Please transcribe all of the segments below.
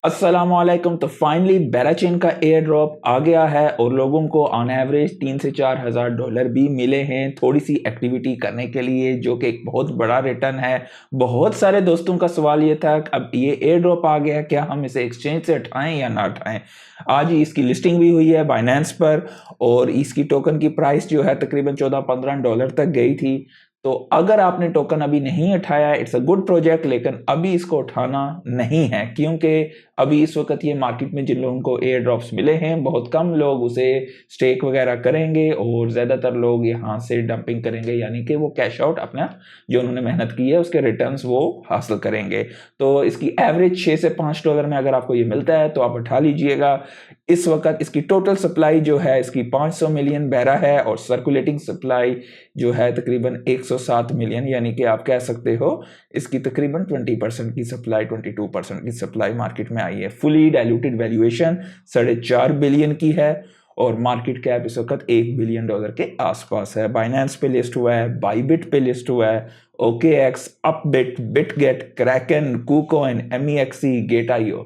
अस्सलामुअलैकुम। तो फाइनली बेराचेन का एयर ड्रॉप आ गया है और लोगों को ऑन एवरेज 3 से 4 हज़ार डॉलर भी मिले हैं थोड़ी सी एक्टिविटी करने के लिए, जो कि एक बहुत बड़ा रिटर्न है। बहुत सारे दोस्तों का सवाल ये था कि अब ये एयर ड्रॉप आ गया, क्या हम इसे एक्सचेंज से उठाएं या ना उठाएं। आज ही इसकी लिस्टिंग भी हुई है बाइनेंस पर और इसकी टोकन की प्राइस जो है तकरीबन 14-15 डॉलर तक गई थी। तो अगर आपने टोकन अभी नहीं उठाया, इट्स अ गुड प्रोजेक्ट, लेकिन अभी इसको उठाना नहीं है क्योंकि अभी इस वक्त ये मार्केट में जिन लोगों को एयर ड्रॉप्स मिले हैं बहुत कम लोग उसे स्टेक वगैरह करेंगे और ज़्यादातर लोग यहाँ से डंपिंग करेंगे, यानी कि वो कैश आउट अपना जो उन्होंने मेहनत की है उसके रिटर्न्स वो हासिल करेंगे। तो इसकी एवरेज 6 से 5 डॉलर में अगर आपको ये मिलता है तो आप उठा लीजिएगा। इस वक्त इसकी टोटल सप्लाई जो है इसकी 500 मिलियन बैरा है और सर्कुलेटिंग सप्लाई जो है तकरीबन 107 मिलियन, यानी कि आप कह सकते हो इसकी तकरीबन 20% की सप्लाई 22% की सप्लाई मार्केट में आई है। फुली डाइल्यूटेड वैल्यूएशन 4.5 बिलियन की है और मार्केट कैप इस वक्त $1 बिलियन के आसपास है। बाइनेंस पे लिस्ट हुआ है, बाइबिट पे लिस्ट हुआ है, OKX, Upbit, Bitget, Kraken, KuCoin, MEXC, गेट.io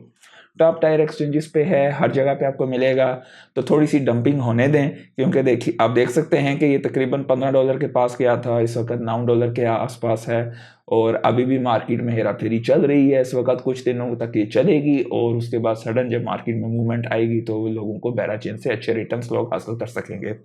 टॉप टायर एक्सचेंजेस पे है, हर जगह पे आपको मिलेगा। तो थोड़ी सी डंपिंग होने दें क्योंकि देखिए आप देख सकते हैं कि ये तकरीबन $15 के पास गया था, इस वक्त $9 के आसपास है और अभी भी मार्केट में हेरा फेरी चल रही है। इस वक्त कुछ दिनों तक ये चलेगी और उसके बाद सडन जब मार्केट में मूवमेंट आएगी तो लोगों को बेराचेन से अच्छे रिटर्न्स लोग हासिल कर सकेंगे।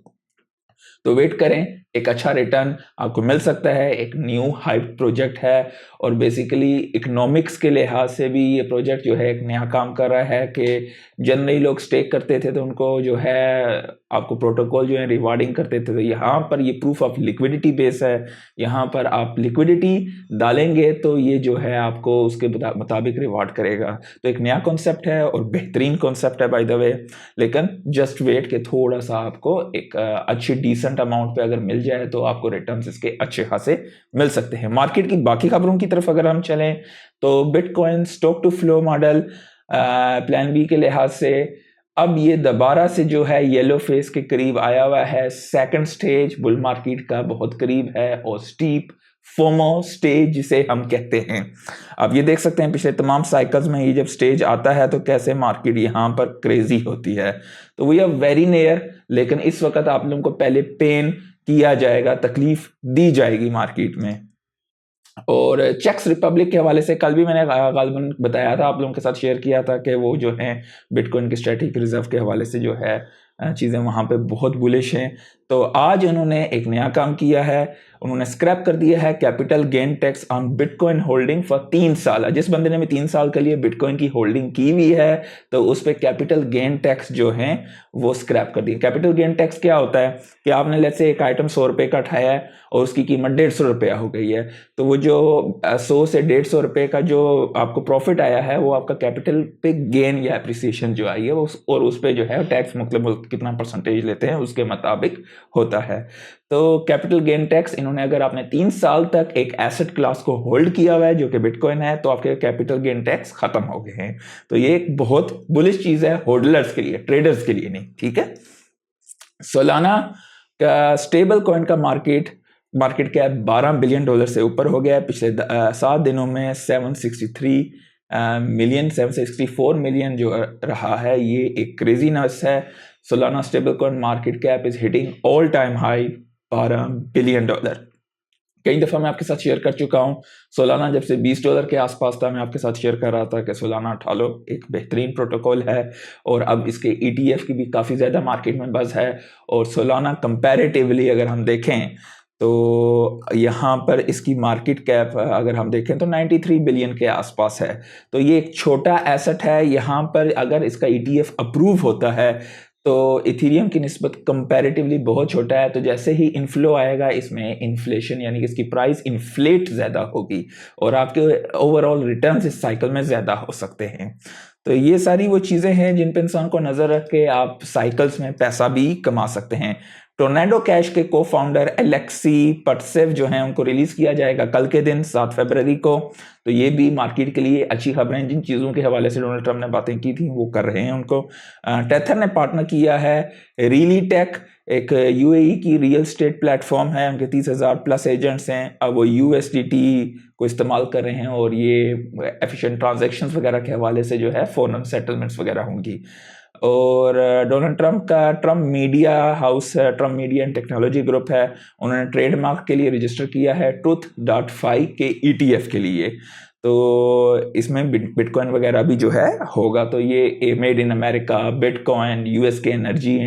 तो वेट करें, एक अच्छा रिटर्न आपको मिल सकता है। एक न्यू हाइप प्रोजेक्ट है और बेसिकली इकोनॉमिक्स के लिहाज से भी ये प्रोजेक्ट जो है एक नया काम कर रहा है कि जनरली लोग स्टेक करते थे तो उनको जो है आपको प्रोटोकॉल जो है रिवार्डिंग करते थे। तो यहाँ पर ये प्रूफ ऑफ लिक्विडिटी बेस है, यहाँ पर आप लिक्विडिटी डालेंगे तो ये जो है आपको उसके मुताबिक रिवार्ड करेगा। तो एक नया कॉन्सेप्ट है और बेहतरीन कॉन्सेप्ट है बाय द वे, लेकिन जस्ट वेट के थोड़ा सा आपको एक अच्छी डिसेंट अमाउंट पे अगर मिल जाए तो आपको रिटर्न्स इसके अच्छे खासे मिल सकते हैं। मार्केट की बाकी खबरों की तरफ अगर हम चलें तो bitcoin stock to flow model plan B के लिहाज से अब ये दोबारा से जो है येलो फेस के करीब आया हुआ है। सेकंड स्टेज बुल मार्केट का बहुत करीब है और स्टीप फोमो स्टेज जिसे हम कहते हैं। अब ये देख सकते हैं पिछले तमाम साइकिल्स में ये जब स्टेज आता है तो कैसे मार्केट यहाँ पर क्रेजी होती है। तो वी आर वेरी नियर, लेकिन इस वक्त आप लोगों को पहले पेन किया जाएगा, तकलीफ दी जाएगी मार्केट में। और चेक्स रिपब्लिक के हवाले से कल भी मैंने गालिबन बताया था, आप लोगों के साथ शेयर किया था कि वो जो है बिटकॉइन के स्ट्रेटेजिक रिजर्व के हवाले से जो है चीज़ें वहाँ पे बहुत बुलिश हैं। तो आज उन्होंने एक नया काम किया है, उन्होंने स्क्रैप कर दिया है capital gain tax on bitcoin holding for 3 साल। जिस बंदे ने भी 3 साल के लिए बिटकॉइन की होल्डिंग की हुई है तो उस पर कैपिटल गेन टैक्स जो है वो स्क्रैप कर दिया। कैपिटल गेन टैक्स क्या होता है कि आपने लेट्स से एक आइटम 100 रुपये का उठाया है और उसकी कीमत 150 रुपया हो गई है, तो वो जो 100 से 150 रुपये का जो आपको प्रॉफिट आया है वो आपका कैपिटल पे गेन या एप्रिसिएशन जो आई है और उस पर जो है टैक्स मतलब कितना परसेंटेज लेते हैं उसके मुताबिक होता है। तो कैपिटल गेन टैक्स इन्होंने अगर आपने 3 साल तक एक एसेट क्लास को होल्ड किया हुआ है जो कि बिटकॉइन है तो आपके कैपिटल गेन टैक्स खत्म हो गए हैं। तो ये एक बहुत बुलिश चीज है होल्डर्स के लिए, ट्रेडर्स के लिए नहीं। ठीक है, सोलाना का स्टेबल कॉइन का मार्केट कैप $12 बिलियन से ऊपर हो गया है। पिछले 7 दिनों में 764 मिलियन जो रहा है, ये एक क्रेजीनेस है। Solana stable coin market cap is hitting all time high $12 billion. कई दफ़ा मैं आपके साथ शेयर कर चुका हूँ, सोलाना जब से $20 के आसपास था मैं आपके साथ शेयर कर रहा था कि सोलाना उठा लो, एक बेहतरीन प्रोटोकॉल है और अब इसके ETF की भी काफ़ी ज़्यादा मार्केट में बज़ है। और सोलाना कंपैरेटिवली अगर हम देखें तो यहाँ पर इसकी मार्केट कैप अगर हम देखें तो 93 बिलियन के आसपास है। तो ये एक छोटा एसेट है, यहाँ पर अगर इसका ETF अप्रूव होता है तो इथेरियम की निस्बत कंपैरेटिवली बहुत छोटा है। तो जैसे ही इन्फ्लो आएगा इसमें इन्फ्लेशन यानी कि इसकी प्राइस इन्फ्लेट ज़्यादा होगी और आपके ओवरऑल रिटर्न्स इस साइकिल में ज़्यादा हो सकते हैं। तो ये सारी वो चीज़ें हैं जिन पे इंसान को नज़र रख के आप साइकिल्स में पैसा भी कमा सकते हैं। टोर्नेडो कैश के को फाउंडर एलेक्सी पटसेव जो हैं उनको रिलीज किया जाएगा कल के दिन 7 फरवरी को। तो ये भी मार्केट के लिए अच्छी खबरें, जिन चीज़ों के हवाले से डोनाल्ड ट्रंप ने बातें की थी वो कर रहे हैं उनको। टेथर ने पार्टनर किया है रीली टेक एक यूएई की रियल स्टेट प्लेटफॉर्म है, उनके 30,000 प्लस एजेंट्स हैं। अब वो यूएसडीटी को इस्तेमाल कर रहे हैं और ये एफिशिएंट ट्रांजैक्शंस वगैरह के हवाले से जो है फॉरेन सेटलमेंट्स वगैरह होंगी। और डोनाल्ड ट्रंप का ट्रंप मीडिया हाउस है, Trump media and technology group है, उन्होंने ट्रेडमार्क के लिए रजिस्टर किया है truth.fi के ETF के लिए। तो इसमें बिटकॉइन वगैरह भी जो है होगा। तो ये made in America, bitcoin, US के एनर्जी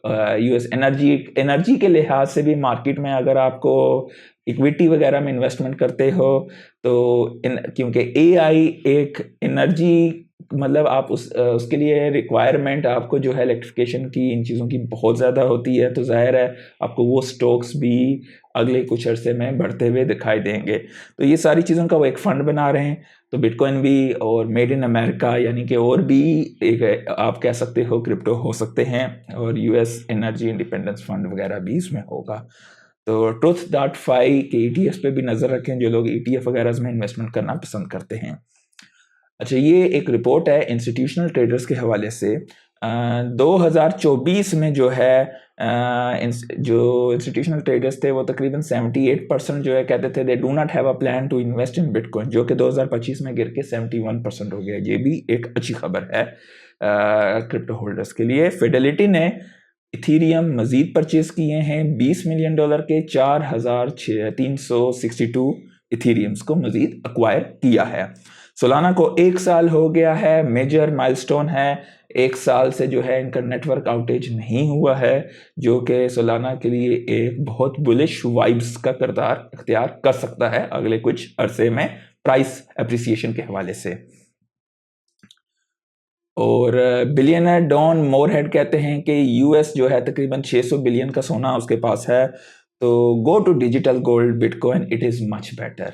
यूएस एनर्जी के लिहाज से भी मार्केट में अगर आपको इक्विटी वगैरह में इन्वेस्टमेंट करते हो तो क्योंकि एआई एक एनर्जी मतलब आप उसके लिए रिक्वायरमेंट आपको जो है इलेक्ट्रिफिकेशन की, इन चीज़ों की बहुत ज़्यादा होती है। तो जाहिर है आपको वो स्टॉक्स भी अगले कुछ अरसे में बढ़ते हुए दिखाई देंगे। तो ये सारी चीज़ों का वो एक फ़ंड बना रहे हैं। तो बिटकॉइन भी और मेड इन अमेरिका यानी कि और भी एक आप कह सकते हो क्रिप्टो हो सकते हैं, और यूएस एनर्जी इंडिपेंडेंस फंड वगैरह भी इसमें होगा। तो truth.fi के ETFs पे भी नज़र रखें जो लोग ETF वगैरह में इन्वेस्टमेंट करना पसंद करते हैं। अच्छा, ये एक रिपोर्ट है इंस्टीट्यूशनल ट्रेडर्स के हवाले से। 2024 में जो है जो इंस्टीट्यूशनल ट्रेडर्स थे वो तकरीबन 78% जो है कहते थे they do not have a plan to invest in bitcoin, जो कि 2025 में गिर के 71% हो गया। ये भी एक अच्छी खबर है क्रिप्टो होल्डर्स के लिए। फिडेलिटी ने इथीरियम मजीद परचेज किए हैं $20 मिलियन के 4,362 इथीरियम्स को मजीद अक्वायर किया है। सोलाना को 1 साल हो गया है, मेजर माइलस्टोन है। 1 साल से जो है इनका नेटवर्क आउटेज नहीं हुआ है, जो कि सोलाना के लिए एक बहुत बुलिश वाइब्स का किरदार इख्तियार कर सकता है अगले कुछ अरसे में प्राइस एप्रिसिएशन के हवाले से। और बिलियनर डॉन मोरहेड कहते हैं कि यूएस जो है तकरीबन 600 बिलियन का सोना उसके पास है, तो go to digital gold bitcoin, it is much better.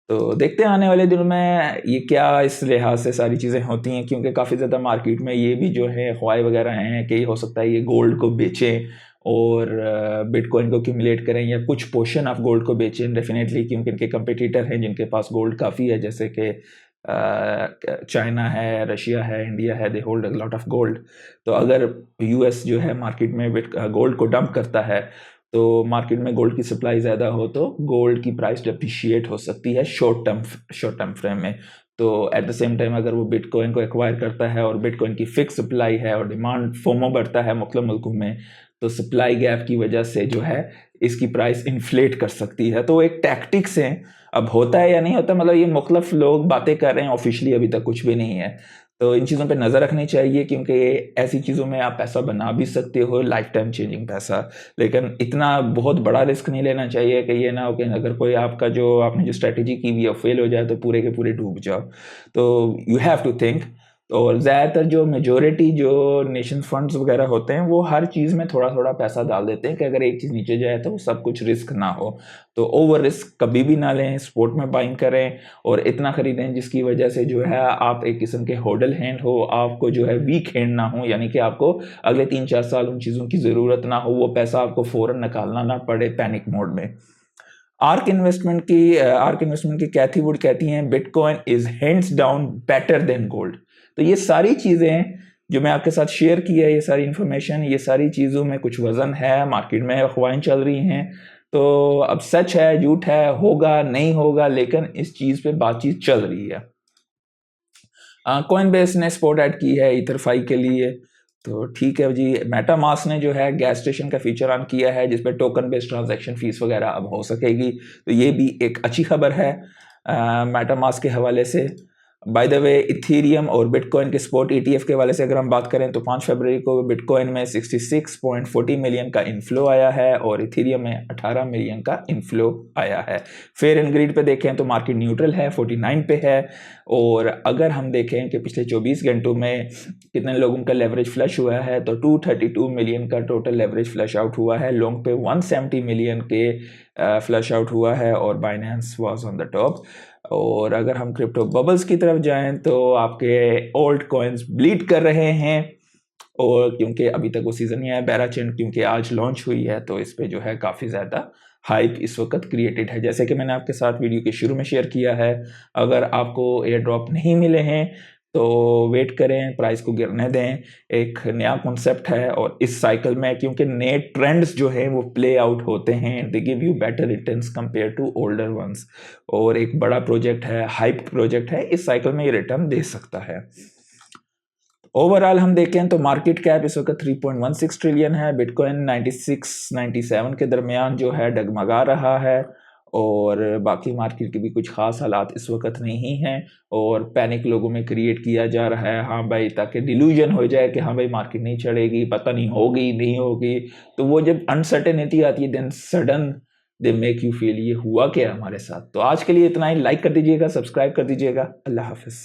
तो देखते हैं आने वाले दिनों में ये क्या इस लिहाज से सारी चीज़ें होती हैं, क्योंकि काफ़ी ज़्यादा मार्केट में ये भी जो है ख्वाहिश वगैरह हैं कि हो सकता है ये गोल्ड को बेचें और बिटकॉइन को एक्यूमुलेट करें या कुछ पोर्शन ऑफ गोल्ड को बेचें डेफिनेटली, क्योंकि इनके कंपटीटर हैं जिनके पास गोल्ड काफ़ी है, जैसे कि चाइना है, रशिया है, इंडिया है, they hold a lot of gold. तो अगर यूएस जो है मार्केट में गोल्ड को डंप करता है तो मार्केट में गोल्ड की सप्लाई ज़्यादा हो तो गोल्ड की प्राइस डिप्रिशिएट हो सकती है शॉर्ट टर्म फ्रेम में। तो एट द सेम टाइम अगर वो बिटकॉइन को एक्वायर करता है और बिटकॉइन की फिक्स सप्लाई है और डिमांड फोमो बढ़ता है मुख्तलिफ मुल्कों में, तो सप्लाई गैप की वजह से जो है इसकी प्राइस इन्फ्लेट कर सकती है। तो एक टैक्टिक्स है, अब होता है या नहीं होता मतलब ये मुख्तलिफ लोग बातें कर रहे हैं, ऑफिशियली अभी तक कुछ भी नहीं है। तो इन चीज़ों पे नज़र रखनी चाहिए, क्योंकि ऐसी चीज़ों में आप पैसा बना भी सकते हो, लाइफ टाइम चेंजिंग पैसा, लेकिन इतना बहुत बड़ा रिस्क नहीं लेना चाहिए कि ये ना हो कि अगर कोई आपका जो आपने जो स्ट्रेटजी की हुई है फेल हो जाए तो पूरे के पूरे डूब जाओ। तो यू हैव टू थिंक। और ज़्यादातर जो मेजॉरिटी जो नेशन फंड्स वगैरह होते हैं वो हर चीज़ में थोड़ा थोड़ा पैसा डाल देते हैं कि अगर एक चीज़ नीचे जाए तो सब कुछ रिस्क ना हो। तो ओवर रिस्क कभी भी ना लें, स्पोर्ट में बाइंग करें और इतना खरीदें जिसकी वजह से जो है आप एक किस्म के होडल हैंड हो, आपको जो है वीक हैंड ना हो, यानी कि आपको अगले 3-4 साल उन चीज़ों की ज़रूरत ना हो, वो पैसा आपको फ़ौरन निकालना ना पड़े पैनिक मोड में। आर्क इन्वेस्टमेंट की कैथी वुड कहती हैं bitcoin is hands down better than gold. तो ये सारी चीज़ें जो मैं आपके साथ शेयर की है, ये सारी इन्फॉर्मेशन, ये सारी चीज़ों में कुछ वज़न है, मार्केट में अफवाहें चल रही हैं। तो अब सच है झूठ है, होगा नहीं होगा, लेकिन इस चीज़ पे बातचीत चल रही है। कॉइनबेस ने सपोर्ट ऐड की है इथरफाई के लिए, तो ठीक है जी। मेटामास्क ने जो है गैस स्टेशन का फीचर ऑन किया है जिस पर टोकन बेस्ड ट्रांजैक्शन फीस वगैरह अब हो सकेगी, तो ये भी एक अच्छी खबर है मेटामास्क के हवाले से। बाय द वे इथीरियम और बिटकॉइन के स्पॉट ETF के हवाले से अगर हम बात करें तो 5 फरवरी को बिटकॉइन में 66.40 मिलियन का इनफ्लो आया है और इथीरियम में 18 मिलियन का इनफ्लो आया है। फेयर एंड ग्रीड पे देखें तो मार्केट न्यूट्रल है, 49 पे है। और अगर हम देखें कि पिछले 24 घंटों में कितने लोगों का लेवरेज फ्लश हुआ है तो 232 मिलियन का टोटल लेवरेज फ्लश आउट हुआ है, लॉन्ग पे 170 मिलियन के फ्लश आउट हुआ है और Binance was on the top. और अगर हम क्रिप्टो बबल्स की तरफ जाएं तो आपके ओल्ड कॉइन्स ब्लीड कर रहे हैं, और क्योंकि अभी तक वो सीज़न नहीं आया बेराचेन क्योंकि आज लॉन्च हुई है, तो इस पे जो है काफ़ी ज़्यादा हाइप इस वक्त क्रिएटेड है। जैसे कि मैंने आपके साथ वीडियो के शुरू में शेयर किया है, अगर आपको एयर ड्रॉप नहीं मिले हैं तो वेट करें, प्राइस को गिरने दें। एक नया कॉन्सेप्ट है और इस साइकिल में क्योंकि नए ट्रेंड्स जो हैं वो प्ले आउट होते हैं, they give you better returns compare to older ones. और एक बड़ा प्रोजेक्ट है, हाइप प्रोजेक्ट है, इस साइकिल में ये रिटर्न दे सकता है। ओवरऑल हम देखें तो मार्केट कैप इस वक्त 3.16 ट्रिलियन है। बिटकॉइन 96-97 के दरमियान जो है डगमगा रहा है और बाकी मार्केट के भी कुछ खास हालात इस वक्त नहीं हैं और पैनिक लोगों में क्रिएट किया जा रहा है, हाँ भाई, ताकि डिल्यूजन हो जाए कि हाँ भाई मार्केट नहीं चढ़ेगी, पता नहीं होगी नहीं होगी। तो वो जब अनसर्टेनिटी आती है then sudden they make you feel ये हुआ क्या हमारे साथ। तो आज के लिए इतना ही। लाइक कर दीजिएगा, सब्सक्राइब कर दीजिएगा। अल्लाह हाफिज़।